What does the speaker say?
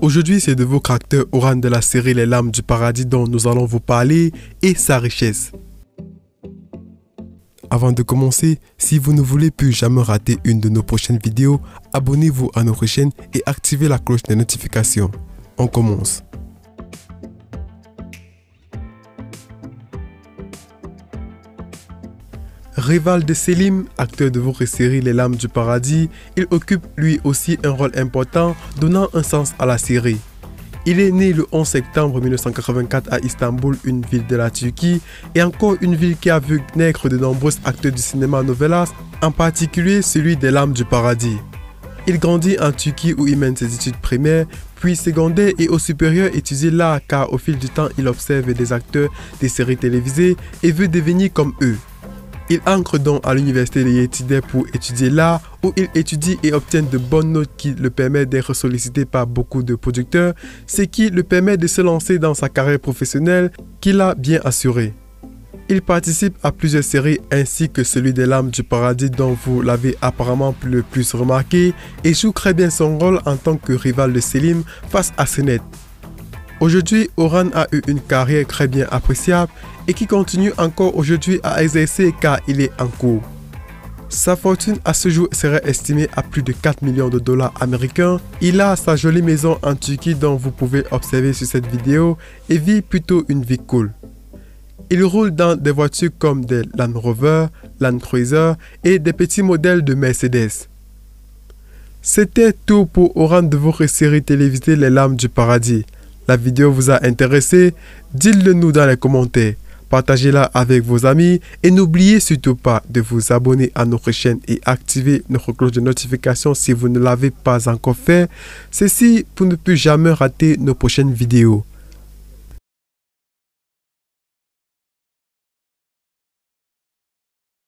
Aujourd'hui, c'est de votre acteur Oran de la série Les Lames du Paradis dont nous allons vous parler et sa richesse. Avant de commencer, si vous ne voulez plus jamais rater une de nos prochaines vidéos, abonnez-vous à notre chaîne et activez la cloche des notifications. On commence. Rival de Selim, acteur de votre série Les Lames du Paradis, il occupe lui aussi un rôle important, donnant un sens à la série. Il est né le 11 septembre 1984 à Istanbul, une ville de la Turquie, et encore une ville qui a vu naître de nombreux acteurs du cinéma novelas, en particulier celui des Lames du Paradis. Il grandit en Turquie où il mène ses études primaires, puis secondaires et au supérieur étudie l'art car au fil du temps il observe des acteurs des séries télévisées et veut devenir comme eux. Il entre donc à l'université de Yétide pour étudier l'art où il étudie et obtient de bonnes notes qui le permettent d'être sollicité par beaucoup de producteurs, ce qui le permet de se lancer dans sa carrière professionnelle qu'il a bien assurée. Il participe à plusieurs séries ainsi que celui des Lames du Paradis dont vous l'avez apparemment le plus remarqué et joue très bien son rôle en tant que rival de Selim face à Senet. Aujourd'hui, Oran a eu une carrière très bien appréciable et qui continue encore aujourd'hui à exercer car il est en cours. Sa fortune à ce jour serait estimée à plus de 4 millions de dollars américains. Il a sa jolie maison en Turquie dont vous pouvez observer sur cette vidéo et vit plutôt une vie cool. Il roule dans des voitures comme des Land Rover, Land Cruiser et des petits modèles de Mercedes. C'était tout pour Oran de votre série télévisée Les Lames du Paradis. La vidéo vous a intéressé? Dites-le nous dans les commentaires. Partagez-la avec vos amis et n'oubliez surtout pas de vous abonner à notre chaîne et activer notre cloche de notification si vous ne l'avez pas encore fait. Ceci pour ne plus jamais rater nos prochaines vidéos.